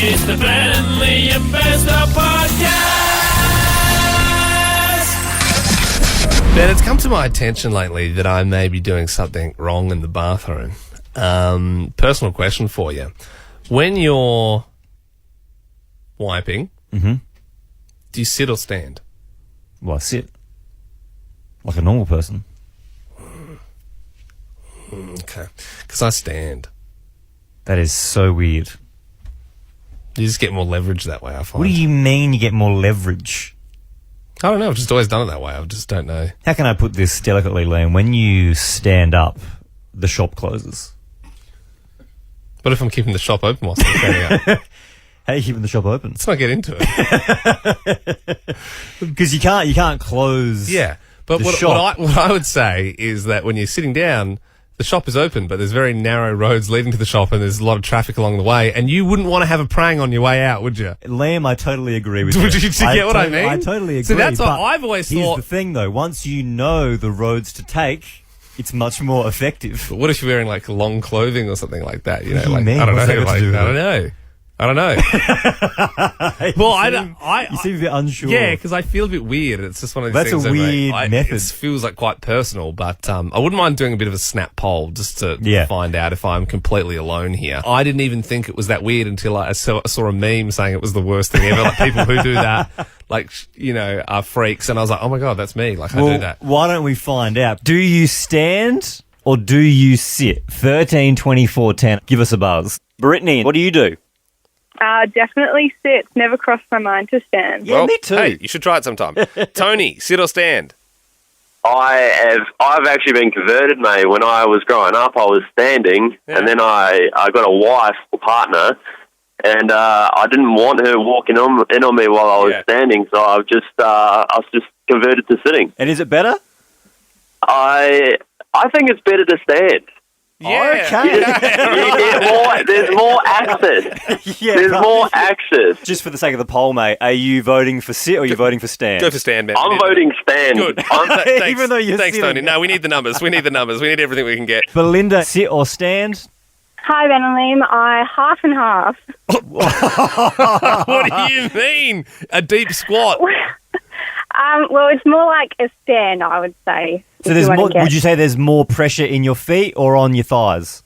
It's the Bentley and Bester Podcast! Ben, it's come to my attention lately that I may be doing something wrong in the bathroom. Personal question for you. When you're wiping, do you sit or stand? Well, I sit. Like a normal person. Okay. Because I stand. That is so weird. You just get more leverage that way, I find. What do you mean you get more leverage? I don't know. I've just always done it that way. I just don't know. How can I put this delicately, Liam? When you stand up, the shop closes. What if I'm keeping the shop open whilst I'm standing up? How are you keeping the shop open? Let's not get into it. Because you can't close. Yeah. But what I would say is that when you're sitting down, the shop is open, but there's very narrow roads leading to the shop and there's a lot of traffic along the way, and you wouldn't want to have a prang on your way out, would you? Liam, I totally agree with you. Would you get what I mean? I totally agree. So that's what I've always thought. Here's the thing, though. Once you know the roads to take, it's much more effective. But what if you're wearing like long clothing or something like that? You know, What do you like mean? I don't What's know. that got to do with it? I don't know. You seem a bit unsure. Yeah, because I feel a bit weird. It's just one of these That's things. a weird method. It feels like quite personal, but I wouldn't mind doing a bit of a snap poll just to find out if I'm completely alone here. I didn't even think it was that weird until I saw a meme saying it was the worst thing ever. Like people who do that, like, you know, are freaks. And I was like, oh my God, that's me. Like, I do that. Why don't we find out? Do you stand or do you sit? 13 24 10. Give us a buzz. Brittany, what do you do? Definitely sit. Never crossed my mind to stand. Yeah, me too. Hey, you should try it sometime. Tony, sit or stand? I've actually been converted, mate. When I was growing up, I was standing, and then I got a wife or partner, and I didn't want her walking in on me while I was standing, so I was just converted to sitting. And is it better? I think it's better to stand. Yeah. Okay. You get more. There's more access. There's more access. Just for the sake of the poll, mate, are you voting for sit or are you voting for stand? Go for stand, man. I'm voting stand. Good. I'm Even though you're Thanks, sitting. Tony. No, we need the numbers. We need everything we can get. Belinda, sit or stand? Hi, Ben and Liam. I half and half. What do you mean? A deep squat? Well, it's more like a stand, I would say. So there's more. Would you say there's more pressure in your feet or on your thighs?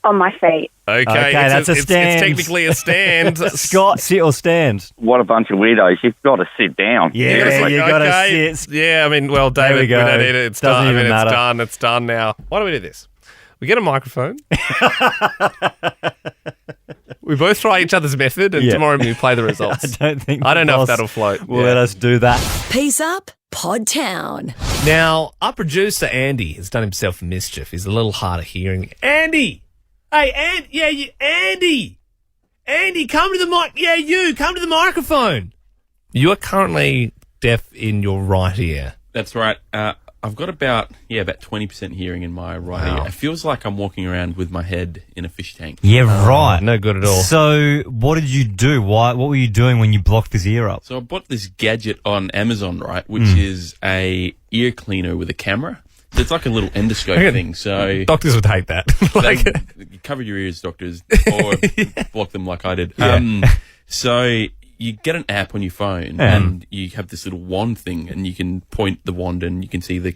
On my feet. Okay, that's a stand. It's technically a stand. Scott, sit or stand? What a bunch of weirdos. You've got to sit down. Yeah, you got to okay. sit. Yeah, I mean, well, David, we go. don't need it. It's Doesn't done. even matter. It's done now. Why don't we do this? We get a microphone. We both try each other's method, and tomorrow we play the results. I don't know if that'll float. Will let us do that. Peace up, Pod Town. Now, our producer, Andy, has done himself a mischief. He's a little hard of hearing. Andy! Hey, Andy! Andy, come to the mic. Yeah, you, come to the microphone. You are currently deaf in your right ear. That's right. I've got about 20% hearing in my right ear. It feels like I'm walking around with my head in a fish tank. Yeah, right. No good at all. So, what did you do? What were you doing when you blocked this ear up? So I bought this gadget on Amazon, right, which is a ear cleaner with a camera. So it's like a little endoscope thing. So doctors would hate that. You cover your ears, doctors, or block them like I did. So you get an app on your phone and you have this little wand thing, and you can point the wand and you can see the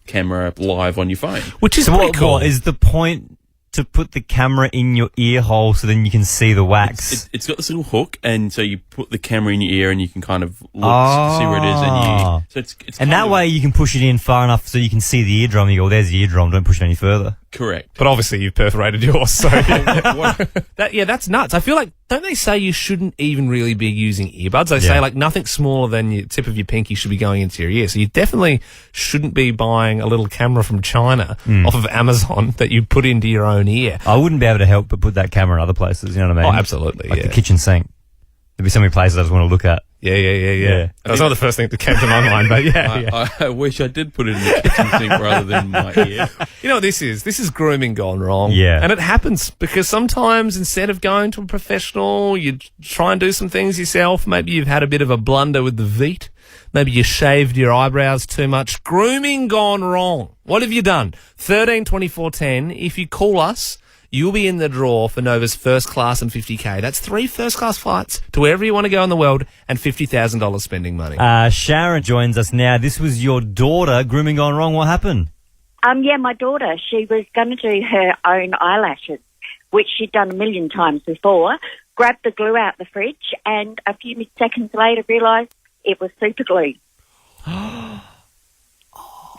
camera live on your phone. Which is pretty cool. What is the point to put the camera in your ear hole so then you can see the wax? It's got this little hook, and so you put the camera in your ear and you can kind of look, see where it is, and it's and that way you can push it in far enough so you can see the eardrum. You go, there's the eardrum, don't push it any further. Correct. But obviously you've perforated yours, so that's nuts. I feel like, don't they say you shouldn't even really be using earbuds? They say like nothing smaller than your tip of your pinky should be going into your ear. So you definitely shouldn't be buying a little camera from China off of Amazon that you put into your own ear. I wouldn't be able to help but put that camera in other places, you know what I mean? Oh, absolutely, like the kitchen sink. There'd be so many places I just want to look at. Yeah. That's not the first thing that came to my mind, but I wish I did put it in the kitchen sink rather than my ear. You know what this is? This is grooming gone wrong. Yeah. And it happens because sometimes instead of going to a professional, you try and do some things yourself. Maybe you've had a bit of a blunder with the Veet. Maybe you shaved your eyebrows too much. Grooming gone wrong. What have you done? 13 24 10. If you call us, you'll be in the draw for Nova's first class and 50K. That's 3 first-class flights to wherever you want to go in the world and $50,000 spending money. Sharon joins us now. This was your daughter. Grooming gone wrong. What happened? Yeah, my daughter, she was going to do her own eyelashes, which she'd done a million times before, grabbed the glue out the fridge, and a few seconds later realised it was super glue.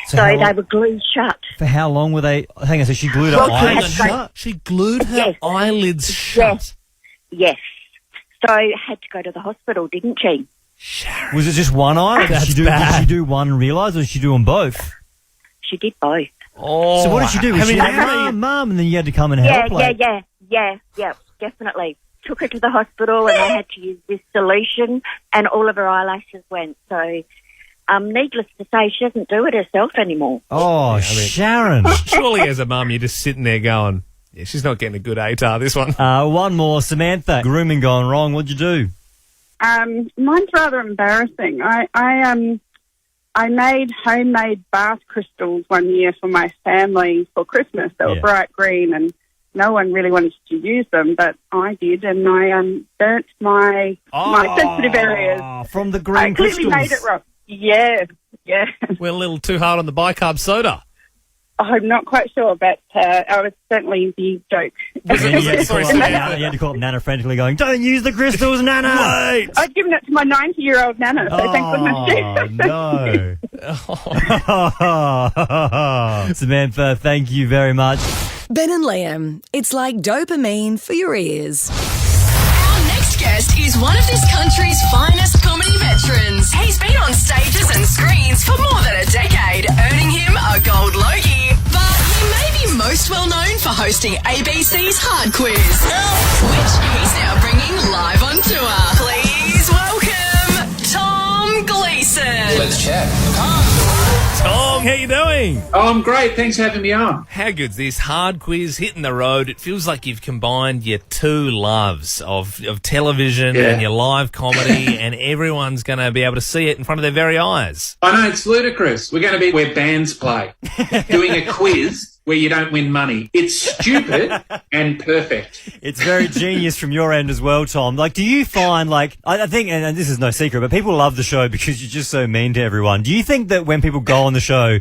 So they were glued shut. For how long were they? Hang on, so she glued her eyelids shut? She glued her eyelids shut? Yes. So had to go to the hospital, didn't she? Sharon. Was it just one eye? Did she do one and realise, or did she do them both? She did both. Oh, so what did she do? Was she like, Mum, and then you had to come and help? Yeah, definitely. Took her to the hospital and they had to use this solution and all of her eyelashes went. So, needless to say, she doesn't do it herself anymore. Oh, Sharon. Surely as a mum, you're just sitting there going, yeah, she's not getting a good ATAR, this one. One more. Samantha, grooming gone wrong. What'd you do? Mine's rather embarrassing. I made homemade bath crystals one year for my family for Christmas. They were bright green and no one really wanted to use them, but I did, and I burnt my sensitive areas. From the green crystals. I clearly made it wrong. Yeah. We're a little too hard on the bicarb soda. I'm not quite sure, but I was certainly the joke. You had to call up Nana frantically going, don't use the crystals, Nana! Wait! I'd given it to my 90-year-old Nana, so thank goodness. No. Samantha, thank you very much. Ben and Liam, it's like dopamine for your ears. Our next guest is one of this country's finest comedy veterans. He's been on stages and screens for more than a decade, earning him a gold Logie. But he may be most well known for hosting ABC's Hard Quiz, which he's now bringing live on tour. Please welcome Tom Gleeson. Let's chat. Tom, how you doing? Oh, I'm great. Thanks for having me on. How good's this? Hard Quiz, hitting the road. It feels like you've combined your two loves of television and your live comedy, and everyone's going to be able to see it in front of their very eyes. I know, it's ludicrous. We're going to be where bands play, doing a quiz where you don't win money. It's stupid and perfect. It's very genius from your end as well, Tom. Like, do you find, like, I think, and this is no secret, but people love the show because you're just so mean to everyone. Do you think that when people go on the show,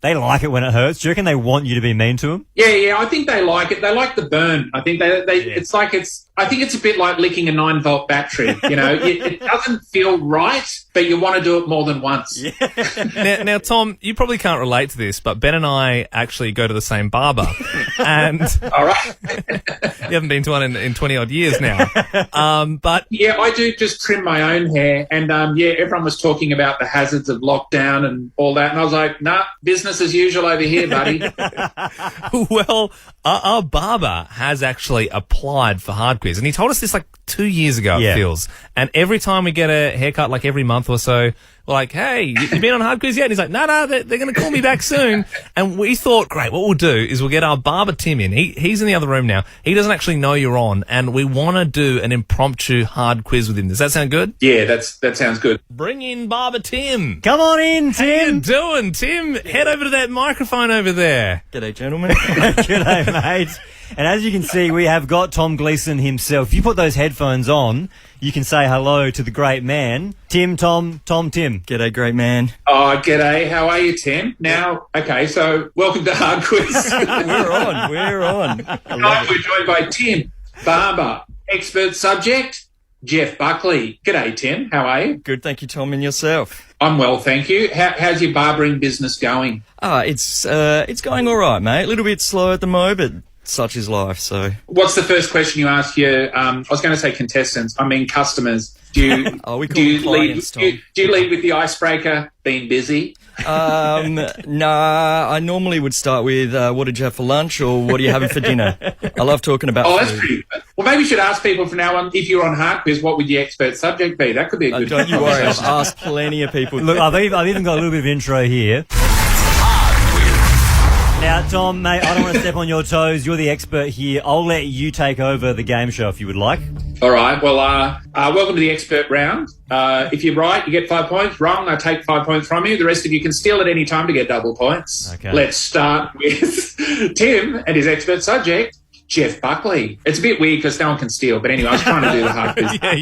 they like it when it hurts? Do you reckon they want you to be mean to them? Yeah, I think they like it. They like the burn. I think I think it's a bit like licking a 9-volt battery. You know, it doesn't feel right, but you want to do it more than once. Yeah. Now, Tom, you probably can't relate to this, but Ben and I actually go to the same barber. And all right. You haven't been to one in 20-odd years now. But yeah, I do just trim my own hair. And, everyone was talking about the hazards of lockdown and all that. And I was like, nah, business as usual over here, buddy. Well, our barber has actually applied for Hard Quiz. And he told us this like 2 years ago, it feels. And every time we get a haircut, like every month or so, we're like, hey, you been on Hard Quiz yet? And he's like, no, they're going to call me back soon. And we thought, great, what we'll do is we'll get our barber Tim in. He's in the other room now. He doesn't actually know you're on. And we want to do an impromptu Hard Quiz with him. Does that sound good? Yeah, that sounds good. Bring in barber Tim. Come on in, Tim. How you doing, Tim? Head over to that microphone over there. G'day, gentlemen. G'day, mate. And as you can see, we have got Tom Gleeson himself. If you put those headphones on, you can say hello to the great man. Tim. G'day, great man. Oh, g'day. How are you, Tim? Now, okay, so welcome to Hard Quiz. We're on. Tonight we're joined by Tim, barber, expert subject, Jeff Buckley. G'day, Tim. How are you? Good, thank you, Tom, and yourself. I'm well, thank you. How's your barbering business going? It's going all right, mate. A little bit slow at the moment, but such is life, so. What's the first question you ask your, I was going to say contestants, I mean customers. Do you, do you lead with the icebreaker, been busy? Nah, I normally would start with, what did you have for lunch or what are you having for dinner? I love talking about food. That's pretty good. Well, maybe we should ask people from now on, if you're on Hard Quiz, what would the expert subject be? That could be a good Don't you worry, I've asked plenty of people. Look, I've even got a little bit of intro here. Now, Tom, mate, I don't want to step on your toes. You're the expert here. I'll let you take over the game show if you would like. All right. Well, welcome to the expert round. If you're right, you get 5 points. Wrong, I take 5 points from you. The rest of you can steal at any time to get double points. Okay. Let's start with Tim and his expert subject, Jeff Buckley. It's a bit weird because no one can steal, but anyway, I was trying to do the hard business. I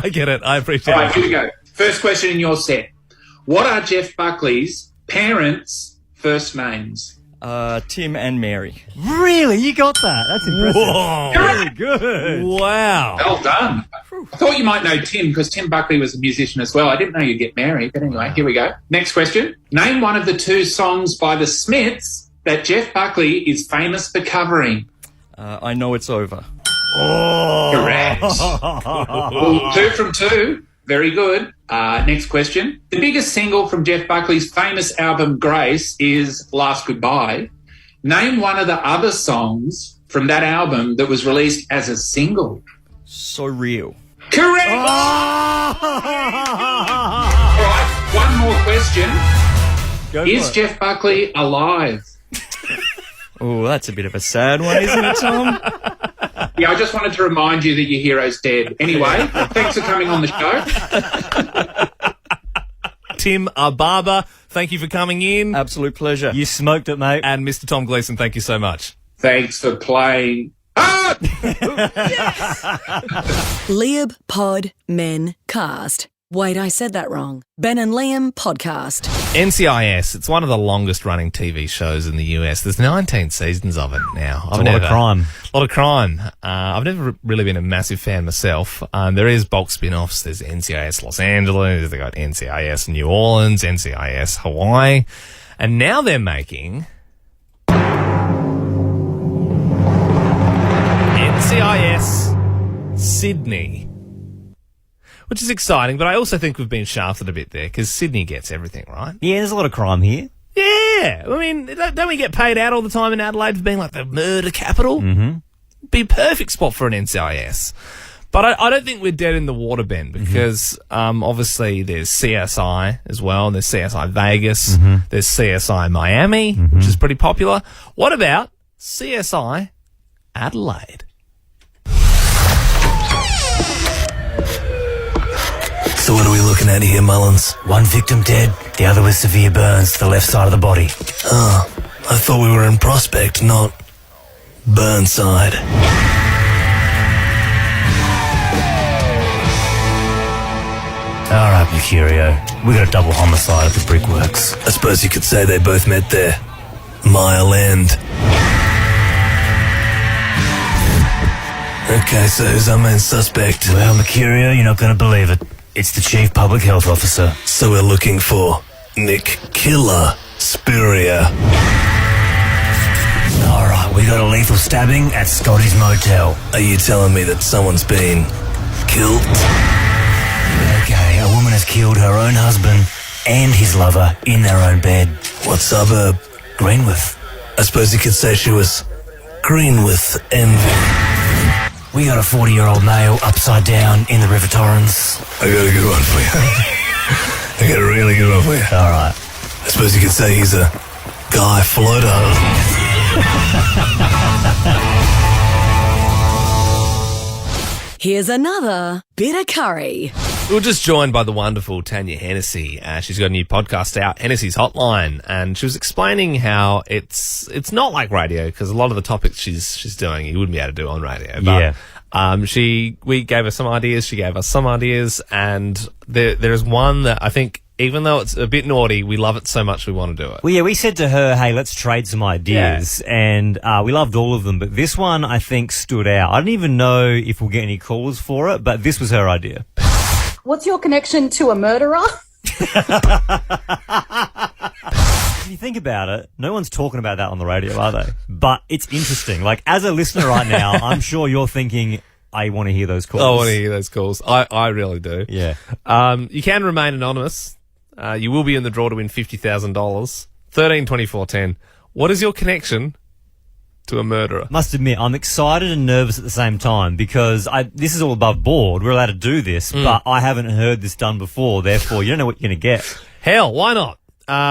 get it. I appreciate All it. right, here we go. First question in your set. What are Jeff Buckley's parents' first names? Tim and Mary. Really? You got that? That's impressive. Whoa. Very good. Wow. Well done. I thought you might know Tim because Tim Buckley was a musician as well. I didn't know you'd get married, but anyway, here we go. Next question. Name one of the 2 songs by the Smiths that Jeff Buckley is famous for covering. I Know It's Over. Oh. Correct. Well, 2 from 2. Very good. Next question. The biggest single from Jeff Buckley's famous album Grace is Last Goodbye. Name one of the other songs from that album that was released as a single. So Real. Correct! Oh. All right, one more question. Go Is for it. Jeff Buckley alive? Oh, that's a bit of a sad one, isn't it, Tom? Yeah, I just wanted to remind you that your hero's dead. Anyway, thanks for coming on the show. Tim Barber, thank you for coming in. Absolute pleasure. You smoked it, mate. And Mr. Tom Gleeson, thank you so much. Thanks for playing. Ah! Liam Pod Men Cast. Wait, I said that wrong. Ben and Liam Podcast. NCIS, it's one of the longest running TV shows in the US. There's 19 seasons of it now. It's a lot of crime. A lot of crime. I've never really been a massive fan myself. There is bulk spin-offs. There's NCIS Los Angeles. They've got NCIS New Orleans, NCIS Hawaii. And now they're making NCIS Sydney, which is exciting, but I also think we've been shafted a bit there because Sydney gets everything, right? Yeah, there's a lot of crime here. Yeah. I mean, don't we get paid out all the time in Adelaide for being like the murder capital? Mm-hmm. Be a perfect spot for an NCIS. But I don't think we're dead in the water, Ben, because obviously there's CSI as well, and there's CSI Vegas, there's CSI Miami, which is pretty popular. What about CSI Adelaide? So what are we looking at here, Mullins? One victim dead, the other with severe burns to the left side of the body. Oh, I thought we were in Prospect, not Burnside. All right, Mercurio. We got a double homicide at the Brickworks. I suppose you could say they both met there. Mile End. Okay, so who's our main suspect? Well, Mercurio, you're not going to believe it. It's the Chief Public Health Officer. So we're looking for Nick Killer Spiria. All right, we got a lethal stabbing at Scotty's Motel. Are you telling me that someone's been killed? Okay, a woman has killed her own husband and his lover in their own bed. What suburb? Greenwith. I suppose you could say she was green with envy. We got a 40-year-old male upside down in the River Torrens. I got a good one for you. I got a really good one for you. All right. I suppose you could say he's a guy floater. Here's another bit of curry. We were just joined by the wonderful Tanya Hennessy. She's got a new podcast out, Hennessy's Hotline, and she was explaining how it's not like radio because a lot of the topics she's doing you wouldn't be able to do on radio. But, we gave her some ideas. She gave us some ideas, and there's one that I think, even though it's a bit naughty, we love it so much we want to do it. Well, yeah, we said to her, hey, let's trade some ideas, and we loved all of them, but this one, I think, stood out. I don't even know if we'll get any calls for it, but this was her idea. What's your connection to a murderer? If you think about it, no one's talking about that on the radio, are they? But it's interesting. Like, as a listener right now, I'm sure you're thinking, I want to hear those calls. I want to hear those calls. I really do. Yeah. You can remain anonymous. You will be in the draw to win $50,000. 13 24 10. What is your connection to a murderer? Must admit, I'm excited and nervous at the same time because this is all above board. We're allowed to do this, but I haven't heard this done before. Therefore, you don't know what you're going to get. Hell, why not?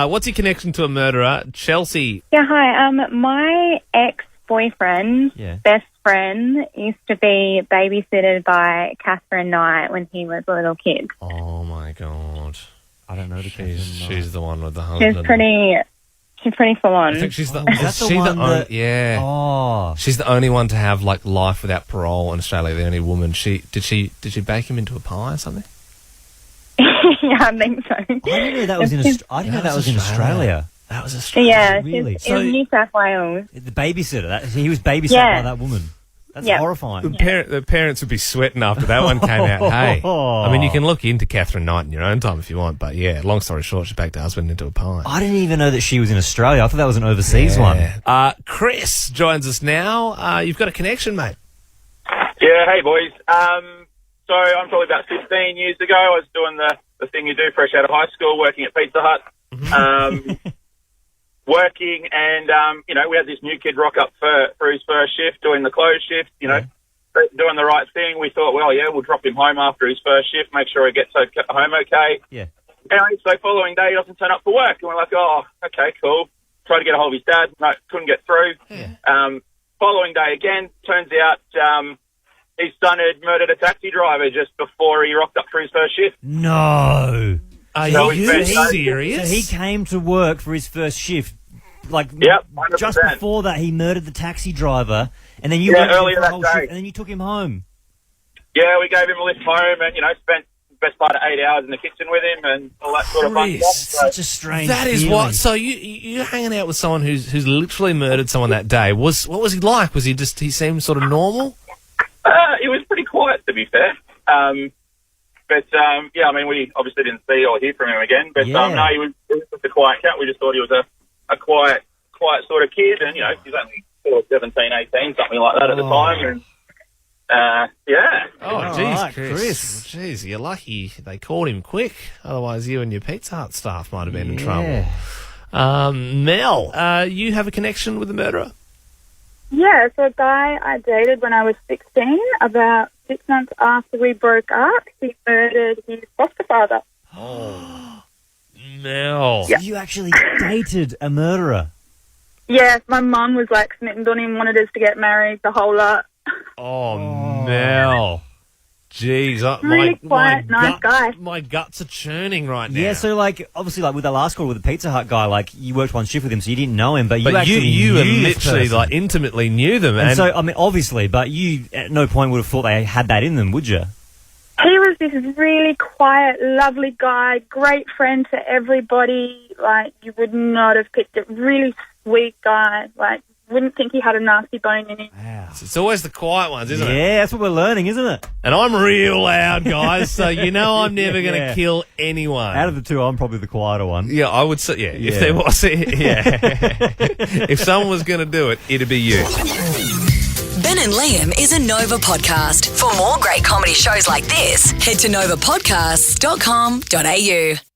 What's your connection to a murderer? Chelsea. Yeah, hi. My ex-boyfriend, best friend, used to be babysitted by Catherine Knight when he was a little kid. Oh, my God. I don't know the case. She's the one with the husband. She's pretty full on. I think she's the. That's the one that- yeah. Oh. She's the only one to have like life without parole in Australia. The only woman. Did she bake him into a pie or something? Yeah, I think so. I didn't know that was in Australia. That was Australia. Yeah, Really? she's in New South Wales. The babysitter. He was babysat by that woman. That's horrifying. The parents would be sweating after that one came out. Hey, I mean, you can look into Catherine Knight in your own time if you want, but yeah, long story short, she baked her husband into a pie. I didn't even know that she was in Australia. I thought that was an overseas one. Chris joins us now. You've got a connection, mate. Yeah, hey boys. So I'm probably about 15 years ago. I was doing the thing you do fresh out of high school, working at Pizza Hut. Working and, we had this new kid rock up for his first shift, doing the close shift, doing the right thing. We thought, well, yeah, we'll drop him home after his first shift, make sure he gets home okay. Yeah. Anyway, so following day, he doesn't turn up for work. And we're like, oh, okay, cool. Tried to get a hold of his dad. No, couldn't get through. Yeah. Following day again, turns out his son had murdered a taxi driver just before he rocked up for his first shift. No. Are you serious? So he came to work for his first shift. Yep, just before that, he murdered the taxi driver, and then you went earlier that day, and then you took him home. Yeah, we gave him a lift home, and spent the best part of 8 hours in the kitchen with him, and all that sort of fun stuff. Such a strange. That is feeling. what. So you're hanging out with someone who's literally murdered someone that day. What was he like? Was he he seemed sort of normal? He was pretty quiet, to be fair. But I mean, we obviously didn't see or hear from him again. But no, he was just a quiet cat. We just thought he was a quiet sort of kid, and he's only sort of 17, 18, something like that at the time. And yeah. Oh, jeez, Chris. Jeez, you're lucky they caught him quick. Otherwise, you and your Pizza Hut staff might have been in trouble. Mel, you have a connection with the murderer? Yeah, so a guy I dated when I was 16, about 6 months after we broke up, he murdered his foster father. Oh, Mel. So you actually dated a murderer? Yes, my mum was like smitten on him, wanted us to get married, the whole lot. Oh. Mel. Jeez, really quiet, nice guy. My guts are churning right now. Yeah, so obviously with the last call with the Pizza Hut guy, you worked one shift with him, so you didn't know him, but you actually you knew literally this person. intimately knew them. And so, I mean, obviously, but you at no point would have thought they had that in them, would you? He was this really quiet, lovely guy, great friend to everybody. You would not have picked it. Really sweet guy. Wouldn't think he had a nasty bone in him. Wow. It's always the quiet ones, isn't it? Yeah, that's what we're learning, isn't it? And I'm real loud, guys, so I'm never going to kill anyone. Out of the two, I'm probably the quieter one. Yeah, I would say, if there was, if someone was going to do it, it'd be you. Ben and Liam is a Nova podcast. For more great comedy shows like this, head to novapodcasts.com.au.